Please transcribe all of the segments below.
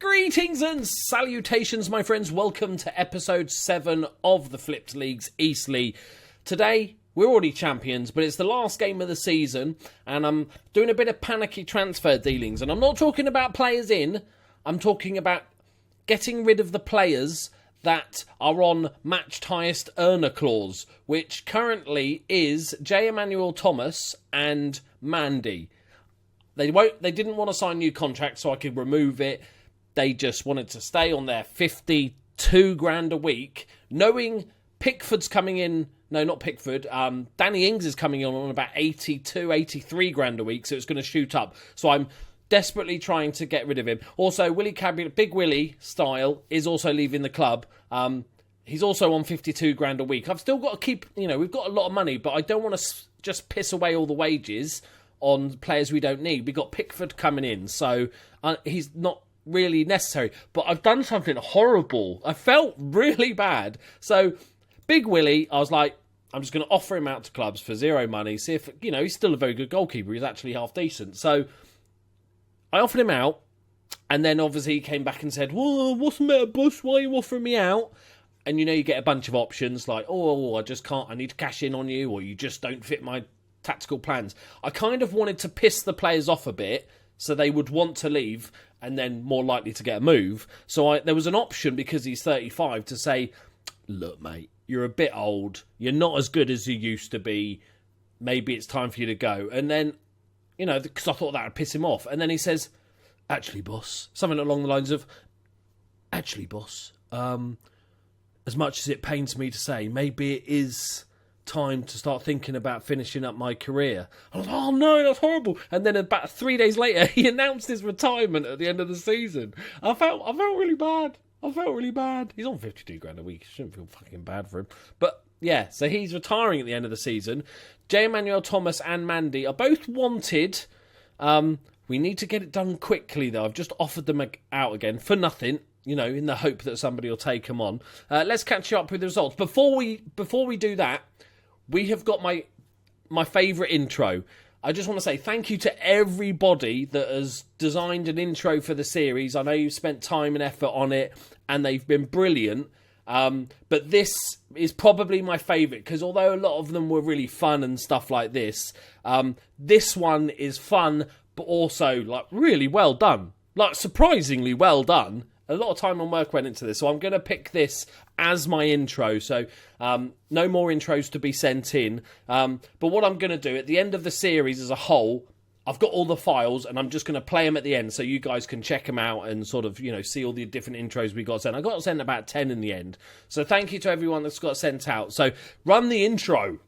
Greetings and salutations, my friends. Welcome to episode 7 of the Flipped League's Eastleigh. Today, we're already champions, but it's the last game of the season, and I'm doing a bit of panicky transfer dealings. And I'm not talking about players in, I'm talking about getting rid of the players that are on matched highest earner clause, which currently is J. Emmanuel Thomas and Mandy. They didn't want to sign new contracts, so I could remove it. They just wanted to stay on their 52 grand a week, knowing Pickford's coming in. No, not Pickford. Danny Ings is coming in on about 82, 83 grand a week, so it's going to shoot up. So I'm desperately trying to get rid of him. Also, Willie Cabby, Big Willie style, is also leaving the club. He's also on 52 grand a week. I've still got to keep, we've got a lot of money, but I don't want to just piss away all the wages on players we don't need. We've got Pickford coming in, so he's not really necessary. But I've done something horrible. I felt really bad. So, Big Willie, I was like, I'm just going to offer him out to clubs for zero money, see if, he's still a very good goalkeeper. He's actually half decent. So, I offered him out, and then obviously he came back and said, "Whoa, what's the matter, boss? Why are you offering me out?" And you get a bunch of options like, "Oh, I just can't, I need to cash in on you," or "You just don't fit my tactical plans." I kind of wanted to piss the players off a bit so they would want to leave and then more likely to get a move. So there was an option, because he's 35, to say, "Look, mate, you're a bit old. You're not as good as you used to be. Maybe it's time for you to go." And then, because I thought that would piss him off. And then he says, "Actually, boss," something along the lines of, "Actually, boss, as much as it pains me to say, maybe it is time to start thinking about finishing up my career." I was like, "Oh no, that's horrible." And then about 3 days later, he announced his retirement at the end of the season. I felt really bad. He's on 52 grand a week. Shouldn't feel fucking bad for him. But yeah, so he's retiring at the end of the season. J. Emmanuel Thomas and Mandy are both wanted. We need to get it done quickly, though. I've just offered them out again for nothing, in the hope that somebody will take them on. Let's catch you up with the results. Before we do that, we have got my favourite intro. I just want to say thank you to everybody that has designed an intro for the series. I know you've spent time and effort on it, and they've been brilliant. But this is probably my favourite, because although a lot of them were really fun and stuff like this, this one is fun, but also really well done. Surprisingly well done. A lot of time and work went into this, so I'm going to pick this as my intro. So no more intros to be sent in. But what I'm going to do at the end of the series as a whole, I've got all the files, and I'm just going to play them at the end so you guys can check them out and sort of, see all the different intros we got sent. I got sent about 10 in the end. So thank you to everyone that's got sent out. So run the intro.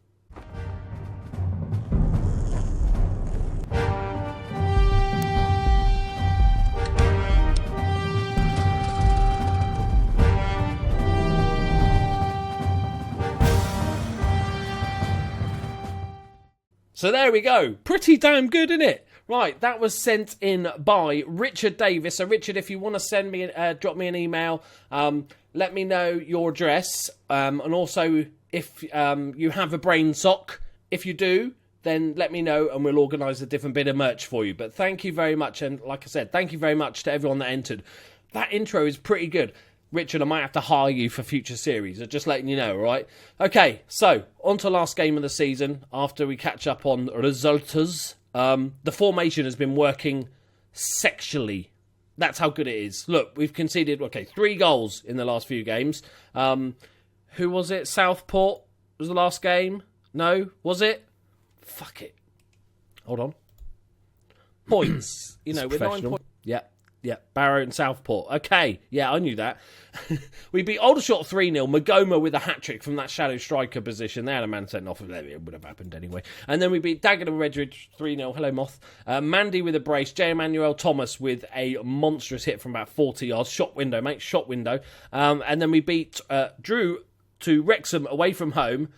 So there we go. Pretty damn good, isn't it? Right, that was sent in by Richard Davis. So Richard, if you want to send me, drop me an email, let me know your address, and also if you have a brain sock. If you do, then let me know, and we'll organise a different bit of merch for you. But thank you very much, and like I said, thank you very much to everyone that entered. That intro is pretty good. Richard, I might have to hire you for future series. I'm just letting you know, all right? Okay, so on to last game of the season. After we catch up on results, the formation has been working sexually. That's how good it is. Look, we've conceded, 3 goals in the last few games. Who was it? Southport was the last game? No? Was it? Fuck it. Hold on. Points. We're 9 points. Yeah, Barrow and Southport. Okay, yeah, I knew that. We beat Aldershot 3-0. Magoma with a hat-trick from that shadow striker position. They had a man sent off. It would have happened anyway. And then we beat Dagenham and Redridge 3-0. Hello, Moth. Mandy with a brace. J. Emmanuel Thomas with a monstrous hit from about 40 yards. Shot window, mate. Shot window. And then we beat Drew to Wrexham away from home.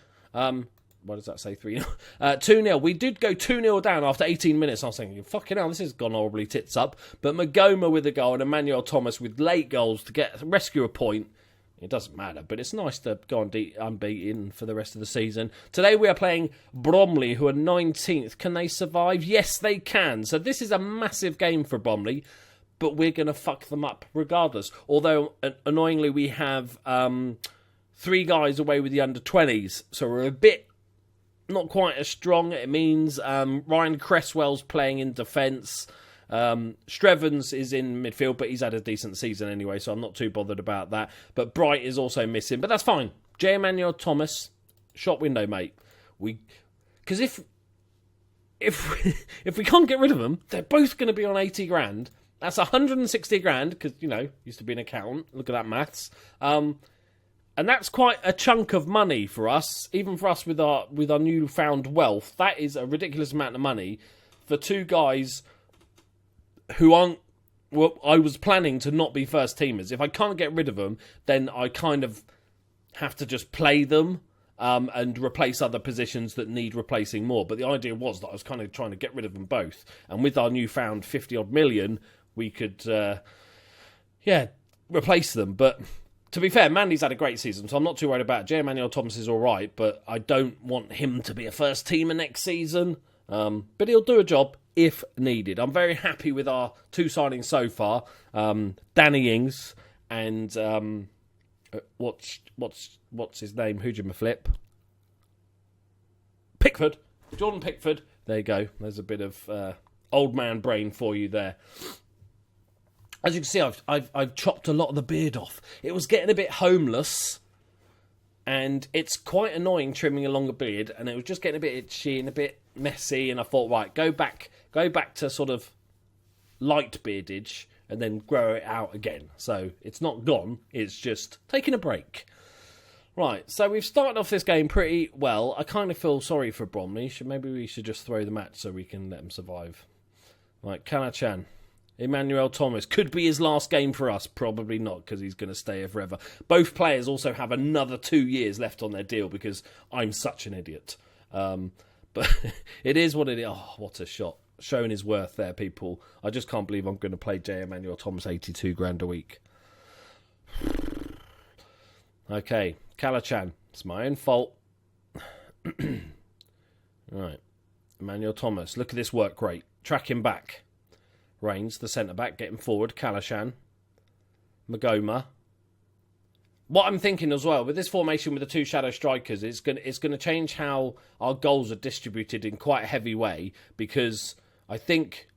What does that say? 3-0. 2-0. We did go 2-0 down after 18 minutes. I was thinking, fucking hell, this has gone horribly tits up. But Magoma with a goal and Emmanuel Thomas with late goals to rescue a point. It doesn't matter, but it's nice to go on unbeaten for the rest of the season. Today we are playing Bromley, who are 19th. Can they survive? Yes, they can. So this is a massive game for Bromley. but we're going to fuck them up regardless. Although, annoyingly, we have 3 guys away with the under-20s, so we're a bit not quite as strong. It means Ryan Cresswell's playing in defence. Strevens is in midfield, but he's had a decent season anyway, so I'm not too bothered about that. But Bright is also missing, but that's fine. J. Emmanuel Thomas, shop window, mate. Because if we can't get rid of them, they're both going to be on 80 grand. That's 160 grand, because, used to be an accountant. Look at that maths. And that's quite a chunk of money for us, even for us with our newfound wealth. That is a ridiculous amount of money for 2 guys who aren't... Well, I was planning to not be first teamers. If I can't get rid of them, then I kind of have to just play them and replace other positions that need replacing more. But the idea was that I was kind of trying to get rid of them both. And with our newfound 50-odd million, we could, replace them. But to be fair, Mandy's had a great season, so I'm not too worried about it. J. Emmanuel Thomas is all right, but I don't want him to be a first teamer next season. But he'll do a job if needed. I'm very happy with our 2 signings so far. Danny Ings and what's his name? Flip? Pickford. Jordan Pickford. There you go. There's a bit of old man brain for you there. As you can see, I've chopped a lot of the beard off. It was getting a bit homeless, and it's quite annoying trimming a longer beard, and it was just getting a bit itchy and a bit messy, and I thought, right, go back to sort of light beardage and then grow it out again. So it's not gone, it's just taking a break. Right, so we've started off this game pretty well. I kind of feel sorry for Bromley. Maybe we should just throw the match so we can let them survive. Right, Kalachan. Emmanuel Thomas. Could be his last game for us. Probably not, because he's going to stay here forever. Both players also have another 2 years left on their deal, because I'm such an idiot. But it is what it is. Oh, what a shot. Showing his worth there, people. I just can't believe I'm going to play J. Emmanuel Thomas 82 grand a week. Okay, Kalachan. It's my own fault. Right. Emmanuel Thomas. Look at this work rate. Track him back. Rains, the centre-back, getting forward. Kalachan. Magoma. What I'm thinking as well, with this formation with the 2 shadow strikers, it's going to change how our goals are distributed in quite a heavy way, because I think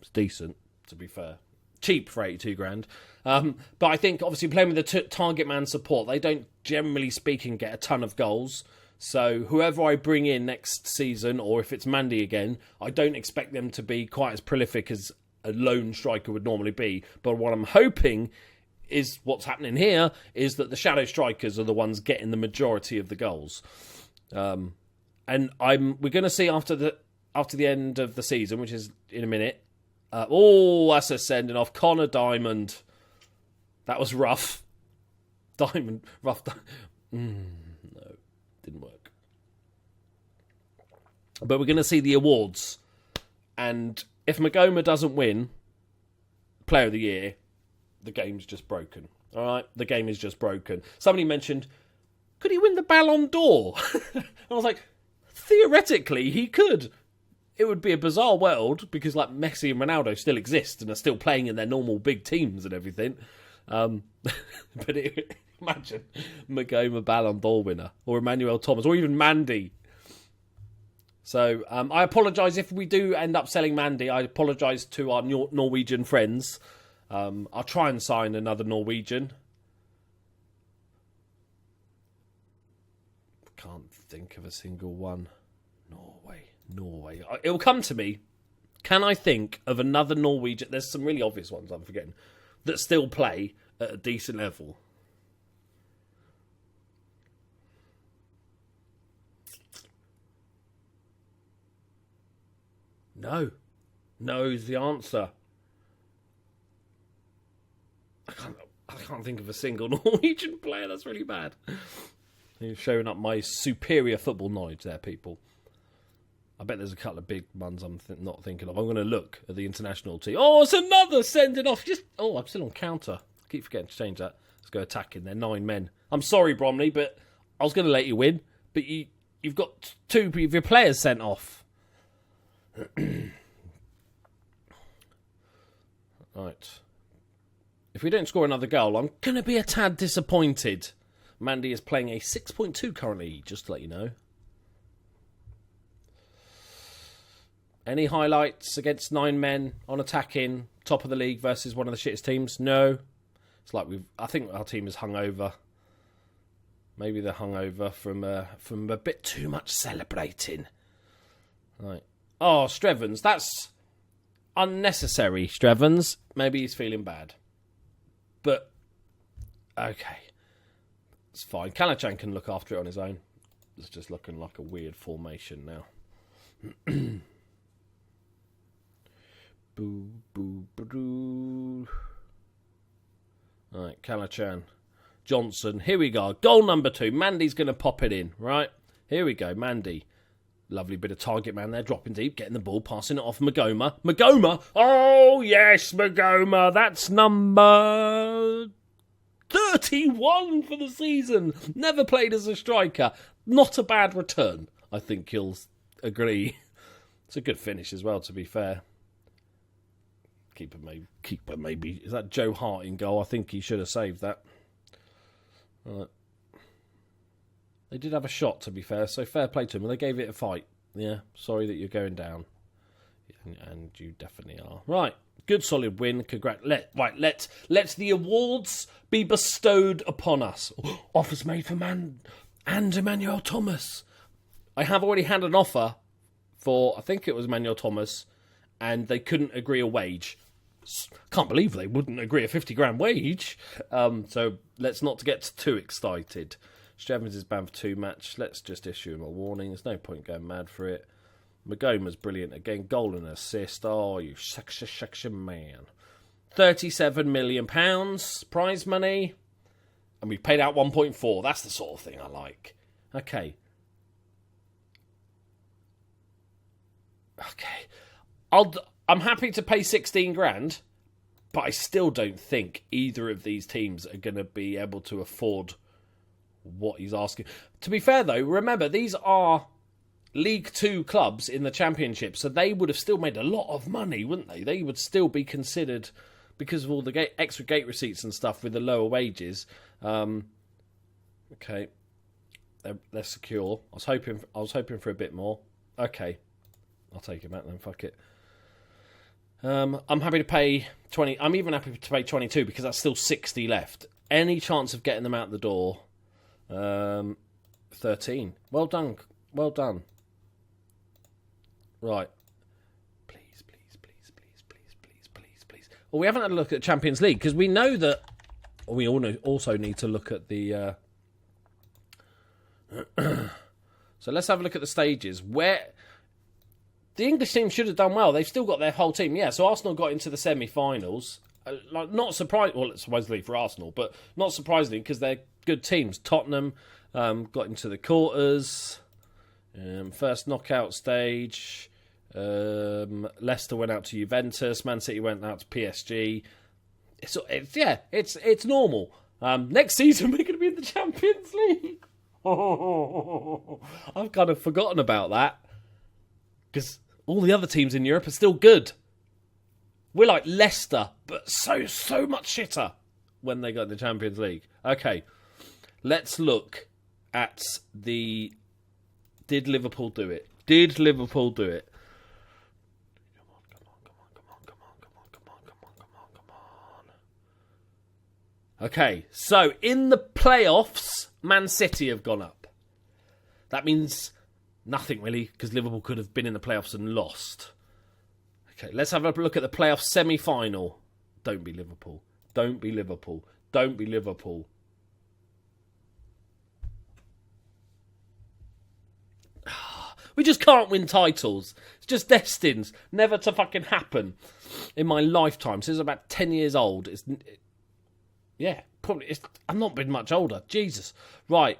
it's decent, to be fair. Cheap for 82 grand. But I think, obviously, playing with the target man support, they don't, generally speaking, get a ton of goals. So whoever I bring in next season, or if it's Mandy again, I don't expect them to be quite as prolific as a lone striker would normally be. But what I'm hoping is what's happening here is that the shadow strikers are the ones getting the majority of the goals. And we're going to see after the end of the season, which is in a minute. That's a sending off. Connor Diamond. That was rough. Rough. No, didn't work. But we're going to see the awards. And if Magoma doesn't win Player of the Year, the game's just broken. All right? The game is just broken. Somebody mentioned, could he win the Ballon d'Or? And I was like, theoretically, he could. It would be a bizarre world, because like Messi and Ronaldo still exist and are still playing in their normal big teams and everything. But imagine Magoma Ballon d'Or winner, or Emmanuel Thomas, or even Mandy. So I apologise if we do end up selling Mandy. I apologise to our Norwegian friends. I'll try and sign another Norwegian. Can't think of a single one. Norway. It'll come to me. Can I think of another Norwegian? There's some really obvious ones I'm forgetting that still play at a decent level. No is the answer. I can't think of a single Norwegian player. That's really bad. You're showing up my superior football knowledge there, people. I bet there's a couple of big ones I'm not thinking of. I'm going to look at the international team. Oh, it's another sending off. I'm still on counter. I keep forgetting to change that. Let's go attacking. They're 9 men. I'm sorry, Bromley, but I was going to let you win. But you've got 2 of your players sent off. Right. If we don't score another goal, I'm going to be a tad disappointed. Mandy is playing a 6.2 currently, just to let you know. Any highlights against 9 men on attacking, top of the league versus one of the shittest teams? No. It's like I think our team is hungover. Maybe they're hungover from a bit too much celebrating. Right. Oh, Strevens, that's unnecessary, Strevens. Maybe he's feeling bad. But, okay. It's fine. Kalachan can look after it on his own. It's just looking like a weird formation now. Boo, boo, boo. Alright, Kalachan. Johnson. Here we go. Goal number 2. Mandy's going to pop it in, right? Here we go. Mandy. Lovely bit of target man there. Dropping deep. Getting the ball. Passing it off. Magoma. Magoma. Oh, yes, Magoma. That's number 31 for the season. Never played as a striker. Not a bad return. I think you'll agree. It's a good finish as well, to be fair. Keeper maybe. Is that Joe Hart in goal? I think he should have saved that. Right. They did have a shot, to be fair, so fair play to them. They gave it a fight. Yeah, sorry that you're going down. And you definitely are. Right, good solid win. Let the awards be bestowed upon us. Offers made for and Emmanuel Thomas. I have already had an offer for, I think it was Emmanuel Thomas, and they couldn't agree a wage. Can't believe they wouldn't agree a 50 grand wage. So let's not get too excited. Strevens is banned for 2 match. Let's just issue him a warning. There's no point going mad for it. Magoma's brilliant again. Goal and assist. Oh, you sexy man. £37 million prize money. And we paid out 1.4. That's the sort of thing I like. Okay. I'm happy to pay 16 grand, but I still don't think either of these teams are going to be able to afford what he's asking. To be fair, though, remember, these are League 2 clubs in the Championship, so they would have still made a lot of money, wouldn't they? They would still be considered, because of all the extra gate receipts and stuff with the lower wages. Okay, they're secure. I was hoping for a bit more. Okay, I'll take it back then. Fuck it. I'm happy to pay 20. I'm even happy to pay 22 because that's still 60 left. Any chance of getting them out the door? 13. Well done. Well done. Right. Please. Well, we haven't had a look at Champions League because we know that we also need to look at the... So let's have a look at the stages. Where... The English team should have done well. They've still got their whole team. Yeah, so Arsenal got into the semi-finals. Not surprised. Well, supposedly for Arsenal, but not surprisingly because they're good teams. Tottenham got into the quarters. First knockout stage. Leicester went out to Juventus. Man City went out to PSG. It's normal. Next season we're going to be in the Champions League. I've kind of forgotten about that. Because all the other teams in Europe are still good. We're like Leicester, but so much shitter when they got in the Champions League. Okay, let's look at the... Did Liverpool do it? Did Liverpool do it? Come on. Okay, so in the playoffs, Man City have gone up. That means... nothing really, because Liverpool could have been in the playoffs and lost. Okay, let's have a look at the playoff semi-final. Don't be Liverpool. Don't be Liverpool. Don't be Liverpool. We just can't win titles. It's just destined never to fucking happen in my lifetime. Since I'm about 10 years old. I've not been much older. Jesus. Right.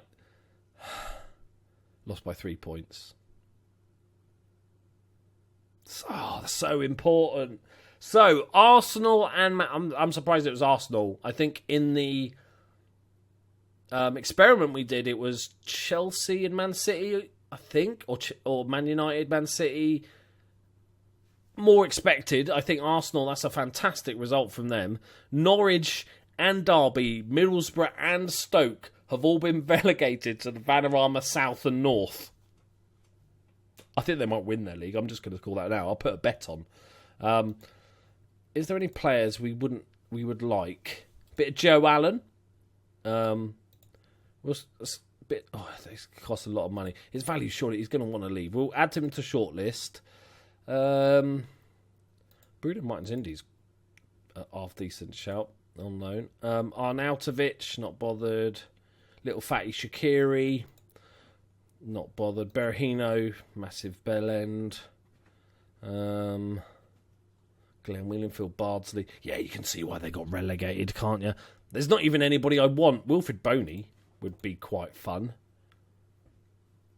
Lost by 3 points. Oh, that's so important. So, Arsenal and... I'm surprised it was Arsenal. I think in the experiment we did, it was Chelsea and Man City, I think. Or Man United, Man City. more expected. I think Arsenal, that's a fantastic result from them. Norwich and Derby, Middlesbrough and Stoke have all been relegated to the Vanarama South and North. I think they might win their league. I'm just going to call that now. I'll put a bet on. Is there any players we would like? Bit of Joe Allen. Was a bit. Oh, it costs a lot of money. His value, surely he's going to want to leave. We'll add him to shortlist. Bruno Martins Indy's a half decent shout. On loan. Arnautovic, not bothered. Little fatty Shaqiri, not bothered. Berahino, massive bell end. Glenn Wheelenfield, Bardsley. Yeah, you can see why they got relegated, can't you? There's not even anybody I want. Wilfred Boney would be quite fun.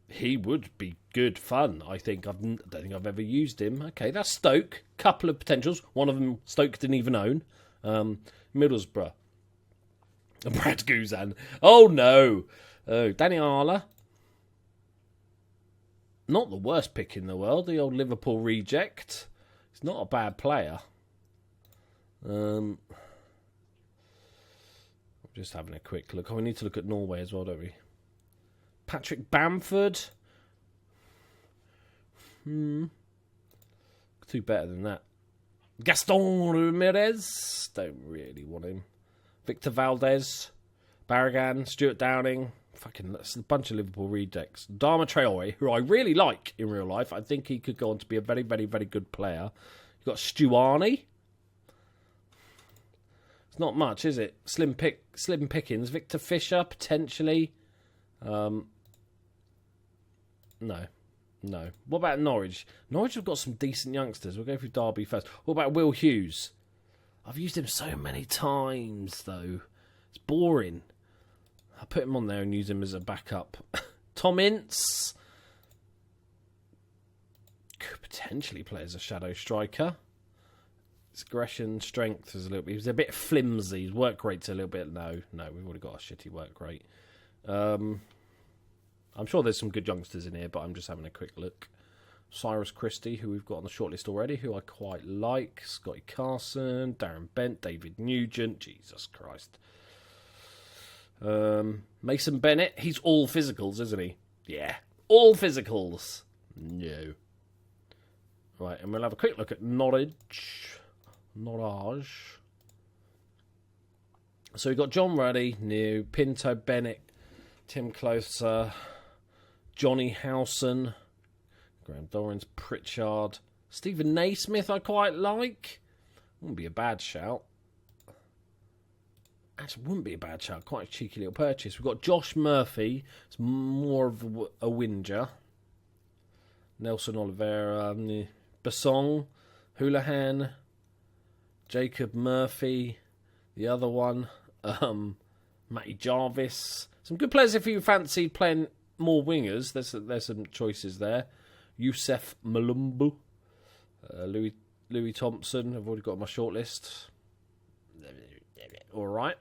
He would be good fun, I think. I don't think I've ever used him. Okay, that's Stoke. Couple of potentials. One of them Stoke didn't even own. Middlesbrough. Brad Guzan. Oh, no. Oh, Danny Arla. Not the worst pick in the world. The old Liverpool reject. He's not a bad player. I'm just having a quick look. Oh, we need to look at Norway as well, don't we? Patrick Bamford. Too better than that. Gaston Ramirez. Don't really want him. Victor Valdez. Barragan. Stuart Downing. Fucking that's a bunch of Liverpool rejects. Dharma Traore, who I really like in real life. I think he could go on to be a very, very, very good player. You've got Stuani. It's not much, is it? Slim pickings. Victor Fisher, potentially. No. What about Norwich? Norwich have got some decent youngsters. We'll go through Derby first. What about Will Hughes? I've used him so many times, though. It's boring. I'll put him on there and use him as a backup. Tom Ince. Could potentially play as a shadow striker. His aggression, strength is a little bit... He's a bit flimsy. His work rate's a little bit... No, we've already got a shitty work rate. I'm sure there's some good youngsters in here, but I'm just having a quick look. Cyrus Christie, who we've got on the shortlist already, who I quite like. Scotty Carson, Darren Bent, David Nugent. Jesus Christ. Mason Bennett, he's all physicals, isn't he? Yeah, all physicals. No. Right, and we'll have a quick look at Norwich. So we've got John Ruddy, new, Pinto Bennett, Tim Closer, Johnny Howson, Graham Dorrans, Pritchard, Stephen Naismith I quite like. Wouldn't be a bad shout. Actually, wouldn't be a bad shout. Quite a cheeky little purchase. We've got Josh Murphy. It's more of a whinger. Nelson Oliveira, Basong, Houlihan, Jacob Murphy, the other one, Matty Jarvis. Some good players if you fancy playing more wingers. There's some choices there. Youssef Malumbu, Louis Thompson. I've already got on my shortlist. All right.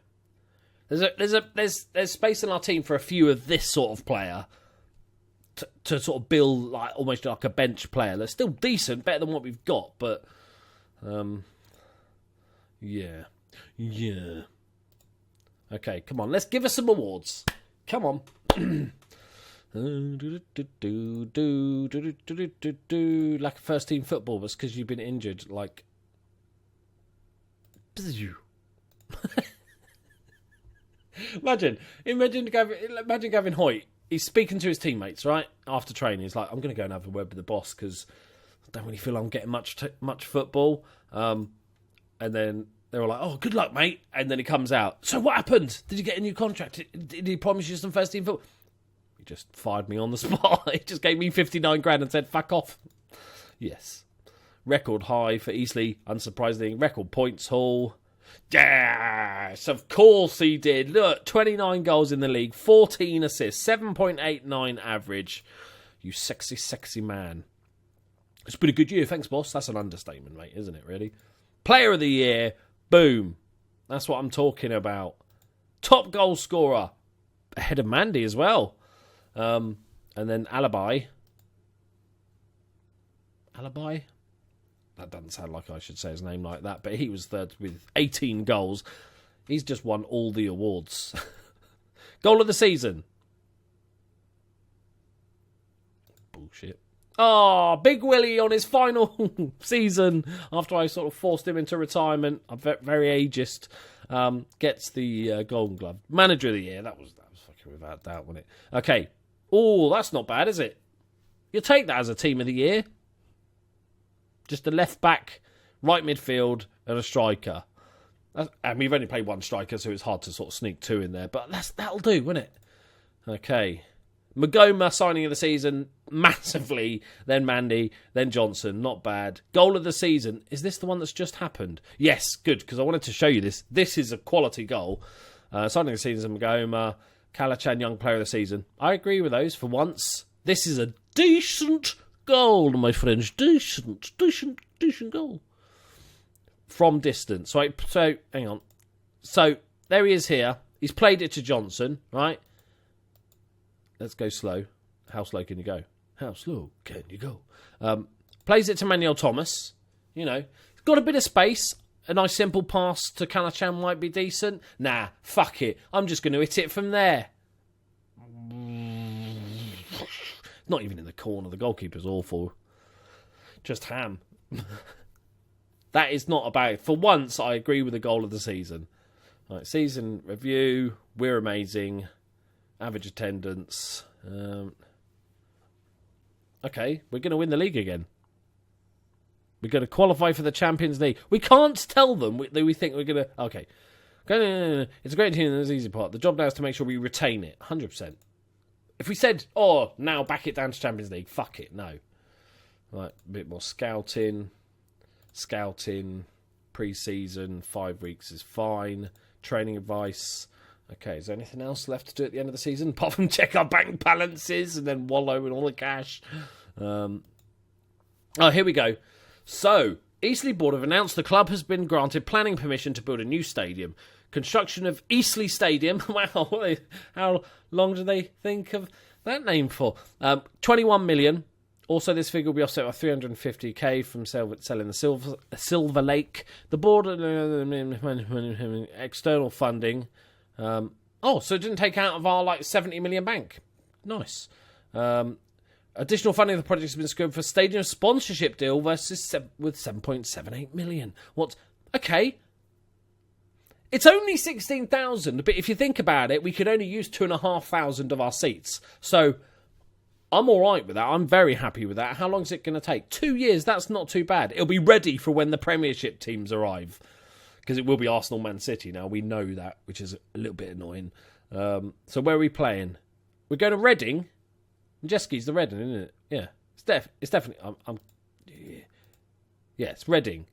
There's space in our team for a few of this sort of player to sort of build like almost like a bench player. They're still decent, better than what we've got, but yeah. Okay, come on, let's give us some awards. Come on. Lack of first team football was because you've been injured. Like, imagine Gavin Hoyt. He's speaking to his teammates right after training. He's like, "I'm going to go and have a word with the boss because I don't really feel I'm getting much football." And then they were like, "Oh, good luck, mate." And then he comes out. So what happened? Did you get a new contract? Did he promise you some first team football? He just fired me on the spot. He just gave me 59 grand and said, "Fuck off." Yes. Record high for Eastleigh, unsurprisingly. Record points haul. Yes, of course he did. Look, 29 goals in the league, 14 assists, 7.89 average. You sexy, sexy man. It's been a good year. Thanks, boss. That's an understatement, mate, isn't it, really? Player of the year. Boom. That's what I'm talking about. Top goal scorer. Ahead of Mandy as well. And then Alibi. That doesn't sound like I should say his name like that, but he was third with 18 goals. He's just won all the awards. Goal of the season. Bullshit. Oh, Big Willie on his final season after I sort of forced him into retirement. I'm very ageist. Gets the Golden Glove. Manager of the year. That was fucking without doubt, wasn't it? Okay. Oh, that's not bad, is it? You'll take that as a team of the year. Just a left back, right midfield, and a striker. And we've only played one striker, so it's hard to sort of sneak two in there. But that'll do, won't it? Okay. Magoma signing of the season, massively. Then Mandy, then Johnson. Not bad. Goal of the season. Is this the one that's just happened? Yes, good, because I wanted to show you this. This is a quality goal. Signing of the season, Magoma. Kalachan, young player of the season. I agree with those for once. This is a decent goal, my friends. Decent goal. From distance. So, hang on. So, there he is here. He's played it to Johnson, right? Let's go slow. How slow can you go? How slow can you go? Plays it to Manuel Thomas. You know, got a bit of space. A nice simple pass to Kalachan might be decent. Nah, fuck it. I'm just going to hit it from there. Not even in the corner. The goalkeeper's awful. Just ham. That is not about... For once, I agree with the goal of the season. Right, season review. We're amazing. Average attendance. Okay, we're going to win the league again. We're going to qualify for the Champions League. We can't tell them that we think we're going to... Okay. It's a great team, and there's the easy part. The job now is to make sure we retain it. 100%. If we said, now back it down to Champions League, fuck it, no. Right, a bit more scouting, pre-season, 5 weeks is fine. Training advice. Okay, is there anything else left to do at the end of the season? Apart from check our bank balances and then wallow in all the cash. Here we go. So, Eastleigh Board have announced the club has been granted planning permission to build a new stadium. Construction of Eastleigh Stadium. Wow, how long do they think of that name for? 21 million. Also, this figure will be offset by 350k from selling the Silver Lake. The board, external funding. So it didn't take out of our 70 million bank. Nice. Additional funding of the project has been secured for stadium sponsorship deal with 7.78 million. Okay. It's only 16,000, but if you think about it, we could only use 2,500 of our seats. So I'm all right with that. I'm very happy with that. How long is it going to take? 2 years. That's not too bad. It'll be ready for when the Premiership teams arrive. Because it will be Arsenal, Man City now. We know that, which is a little bit annoying. So where are we playing? We're going to Reading. Jeski's the Reading, isn't it? Yeah. It's definitely... Yeah, it's Reading.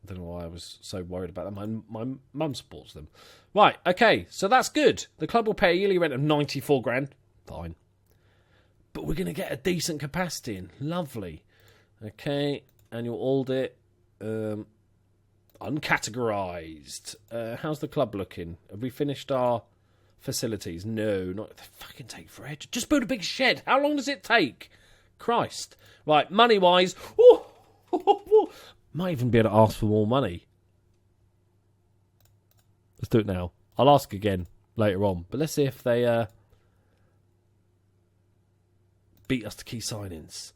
I don't know why I was so worried about them. My mum supports them. Right, okay. So that's good. The club will pay a yearly rent of 94 grand. Fine. But we're going to get a decent capacity in. Lovely. Okay. Annual audit. Uncategorised. How's the club looking? Have we finished our facilities? No, not. They fucking take forever. Just build a big shed. How long does it take? Christ. Right, money-wise. Might even be able to ask for more money. Let's do it now. I'll ask again later on. But let's see if they beat us to key signings.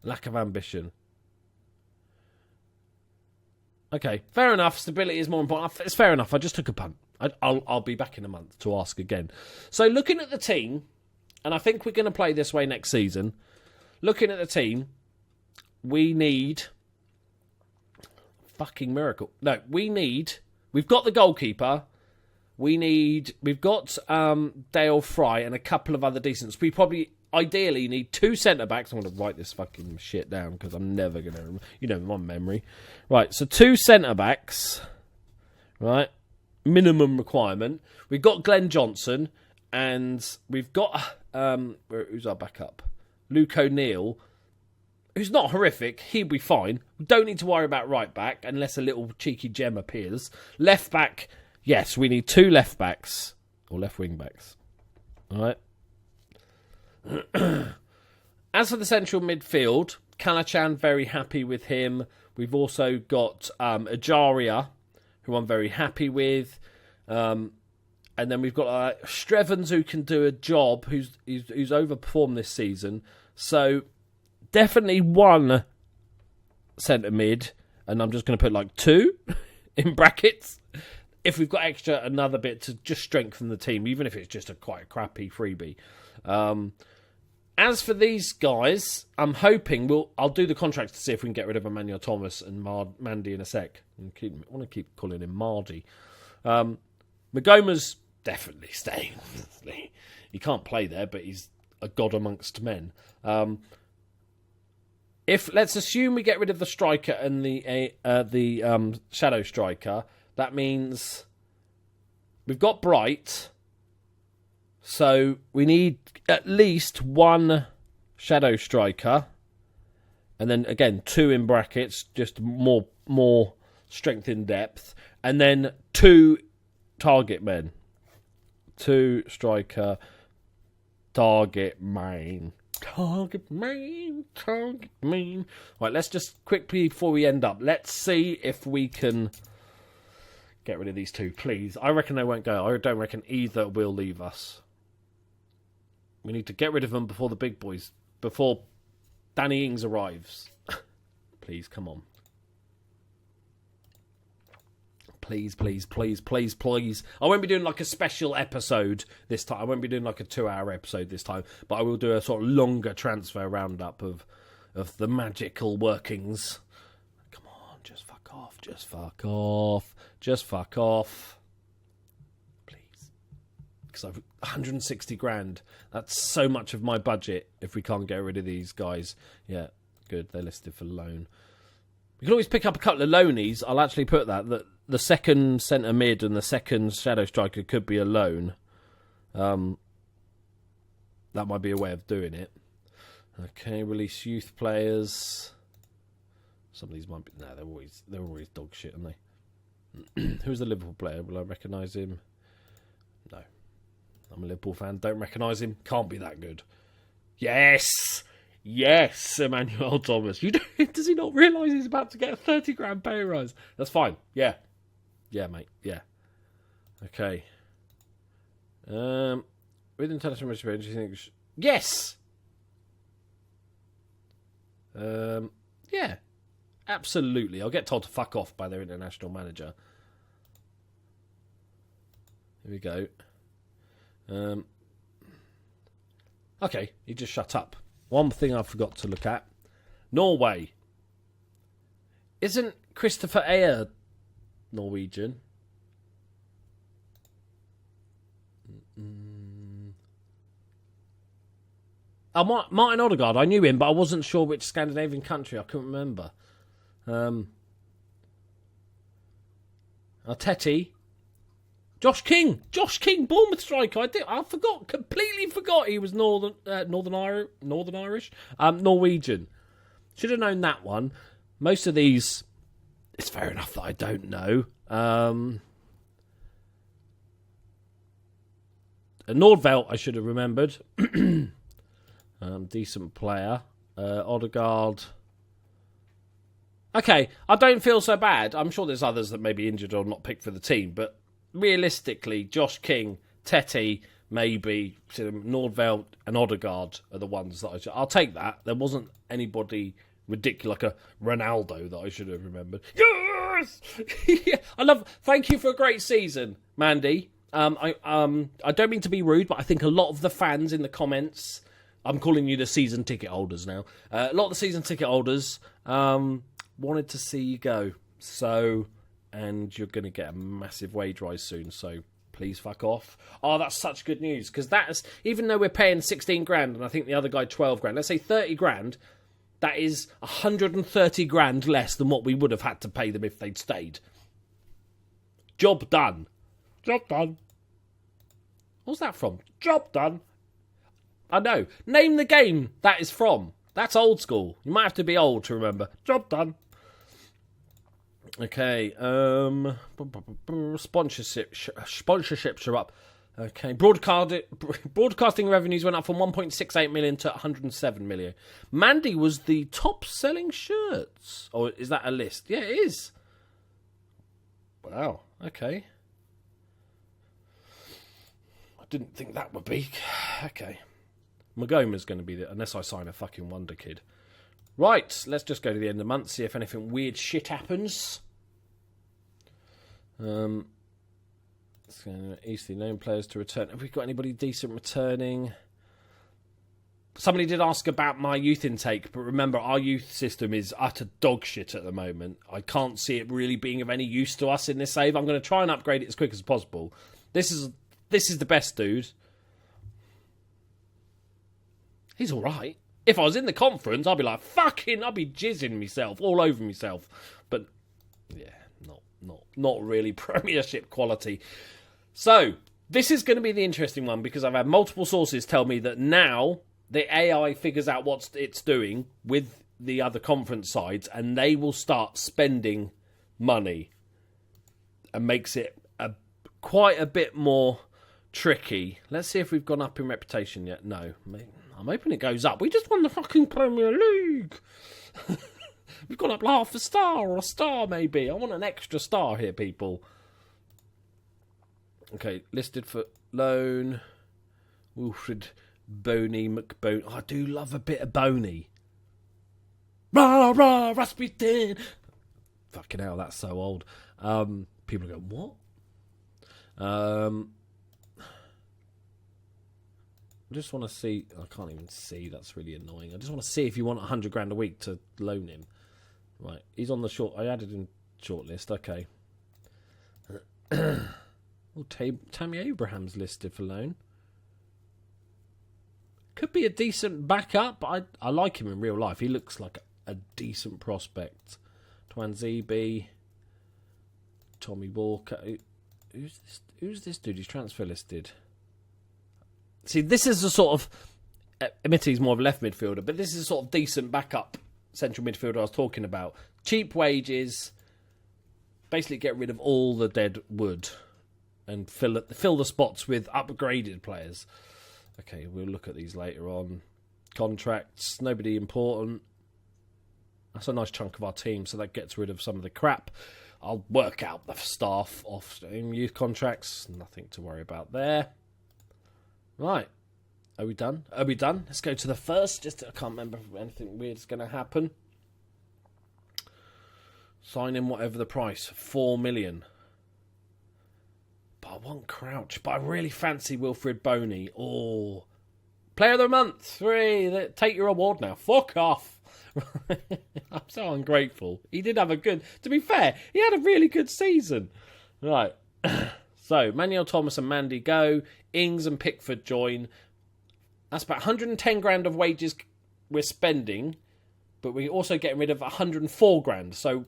Lack of ambition. Okay, fair enough. Stability is more important. It's fair enough. I just took a punt. I'll be back in a month to ask again. So looking at the team, and I think we're going to play this way next season. Looking at the team, we need... Fucking miracle. No, we've got the goalkeeper. We've got Dale Fry and a couple of other decents. We probably ideally need 2 centre-backs. I'm going to write this fucking shit down because I'm never going to remember. You know, my memory. Right, so 2 centre-backs. Right, minimum requirement. We've got Glenn Johnson and we've got... who's our backup? Luke O'Neill, who's not horrific. He'll be fine. We don't need to worry about right back unless a little cheeky gem appears. Left back, yes, we need 2 left backs or left wing backs. All right. As for the central midfield, Kalachan, very happy with him. We've also got Ajaria, who I'm very happy with. And then we've got Strevens, who can do a job, who's overperformed this season. So definitely one centre mid, and I'm just going to put like 2 in brackets. If we've got extra, another bit to just strengthen the team, even if it's just quite a crappy freebie. As for these guys, I'm hoping I'll do the contracts to see if we can get rid of Emmanuel Thomas and Mandy in a sec. I want to keep calling him Mardy. Magoma's definitely staying. He can't play there, but he's a god amongst men. If let's assume we get rid of the striker and the shadow striker, that means we've got Bright. So we need at least 1 shadow striker, and then again 2 in brackets, just more strength in depth, and then 2 target men, 2 striker, target main. Right, let's just quickly before we end up, let's see if we can get rid of these 2, please. I reckon they won't go. I don't reckon either will leave us. We need to get rid of them before the big boys, before Danny Ings arrives. Please, come on. Please, please, please, please, please. I won't be doing like a special episode this time. I won't be doing like a 2-hour episode this time, but I will do a sort of longer transfer roundup of the magical workings. Come on, just fuck off, just fuck off, just fuck off. Because I've 160 grand. That's so much of my budget if we can't get rid of these guys. Yeah, good. They're listed for loan. We can always pick up a couple of loanies. I'll actually put that the second centre mid and the second shadow striker could be a loan. That might be a way of doing it. Okay, release youth players. Some of these might be... No, they're always dog shit, aren't they? Who's the Liverpool player? Will I recognise him? No. I'm a Liverpool fan. Don't recognise him. Can't be that good. Yes! Yes, Emmanuel Thomas. Does he not realise he's about to get a 30 grand pay rise? That's fine. Yeah. Yeah, mate. Yeah. Okay. With international measurement, do you think... Yes! Yeah. Absolutely. I'll get told to fuck off by their international manager. Here we go. Okay, he just shut up. One thing I forgot to look at. Norway. Isn't Christopher Ayer Norwegian? Oh, Martin Odegaard. I knew him, but I wasn't sure which Scandinavian country. I couldn't remember. Arteta. Josh King, Bournemouth striker. I completely forgot he was Northern Irish, Norwegian. Should have known that one. Most of these, it's fair enough that I don't know. Nordveld, I should have remembered. Decent player. Odegaard. Okay, I don't feel so bad. I'm sure there's others that may be injured or not picked for the team, but realistically, Josh King, Tete, maybe Nordveld and Odegaard are the ones that I'll take that. There wasn't anybody ridiculous like a Ronaldo that I should have remembered. Yes! Yeah, thank you for a great season, Mandy. I don't mean to be rude, but I think a lot of the fans in the comments, I'm calling you the season ticket holders now. A lot of the season ticket holders wanted to see you go. And you're going to get a massive wage rise soon, so please fuck off. Oh, that's such good news, because even though we're paying 16 grand, and I think the other guy 12 grand, let's say 30 grand, that is 130 grand less than what we would have had to pay them if they'd stayed. Job done. Job done. What's that from? Job done. I know. Name the game that is from. That's old school. You might have to be old to remember. Job done. Okay, sponsorships are up. Okay, broadcasting revenues went up from 1.68 million to 107 million. Mandy was the top selling shirts. Or is that a list? Yeah, it is. Wow, okay. I didn't think that would be. Okay. Magoma's going to be there, unless I sign a fucking Wonder Kid. Right, let's just go to the end of the month, see if anything weird shit happens. Eastleigh known players to return. Have we got anybody decent returning? Somebody did ask about my youth intake, but remember, our youth system is utter dog shit at the moment. I can't see it really being of any use to us in this save. I'm going to try and upgrade it as quick as possible. This is the best dude. He's all right. If I was in the conference, I'd be like, I'd be jizzing myself all over myself. But yeah, not really Premiership quality. So this is going to be the interesting one, because I've had multiple sources tell me that now the AI figures out what it's doing with the other conference sides, and they will start spending money, and makes it quite a bit more tricky. Let's see if we've gone up in reputation yet. No, I'm hoping it goes up. We just won the fucking Premier League. We've gone up half a star, or a star maybe. I want an extra star here, people. Okay, listed for loan. Wilfred Boney McBoney. Oh, I do love a bit of Boney. Rah, rah, Rasputin. Fucking hell, that's so old. People go, what? I just want to see. I can't even see. That's really annoying. I just want to see if you want 100 grand a week to loan him. Right, he's on the short. I added in shortlist. Okay. Tammy Abraham's listed for loan. Could be a decent backup. I like him in real life. He looks like a decent prospect. Twanzebe, Tommy Walker. Who's this dude? He's transfer listed. See, this is the sort of... admittedly, he's more of a left midfielder, but this is a sort of decent backup central midfielder I was talking about. Cheap wages. Basically get rid of all the dead wood and fill the spots with upgraded players. Okay, we'll look at these later on. Contracts, nobody important. That's a nice chunk of our team, so that gets rid of some of the crap. I'll work out the staff off youth contracts. Nothing to worry about there. Right. Are we done? Let's go to the first. I can't remember if anything weird's going to happen. Sign in whatever the price. 4 million. But I want Crouch. But I really fancy Wilfred Boney. Oh. Player of the month. 3. Take your award now. Fuck off. I'm so ungrateful. He did have to be fair, he had a really good season. Right. So, Manuel Thomas and Mandy go. Ings and Pickford join. That's about 110 grand of wages we're spending, but we're also getting rid of 104 grand. So,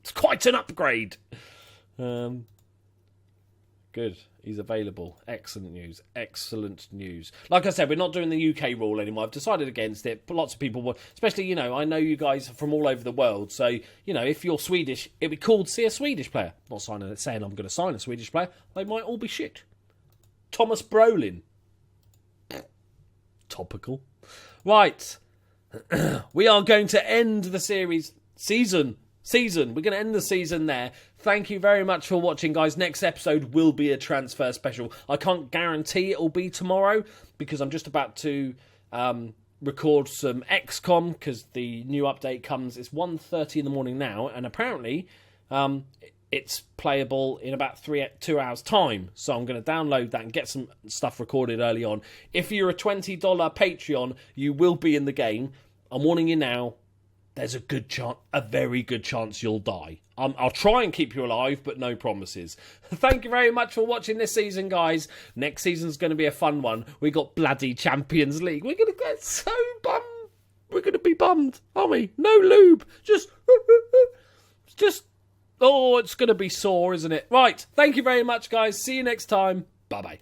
it's quite an upgrade. Good. He's available. Excellent news. Excellent news. Like I said, we're not doing the UK rule anymore. I've decided against it. But lots of people will, especially, I know you guys are from all over the world. So, if you're Swedish, it'd be cool to see a Swedish player. Not saying I'm going to sign a Swedish player. They might all be shit. Thomas Brolin. Topical. Right. We are going to end the season. We're going to end the season there. Thank you very much for watching, guys. Next episode will be a transfer special. I can't guarantee it will be tomorrow because I'm just about to record some XCOM because the new update comes. It's 1:30 in the morning now, and apparently it's playable in about 2 hours' time. So I'm going to download that and get some stuff recorded early on. If you're a $20 Patreon, you will be in the game. I'm warning you now. There's a very good chance you'll die. I'll try and keep you alive, but no promises. Thank you very much for watching this season, guys. Next season's going to be a fun one. We got bloody Champions League. We're going to get so bummed. We're going to be bummed, aren't we? No lube. Just, oh, it's going to be sore, isn't it? Right. Thank you very much, guys. See you next time. Bye-bye.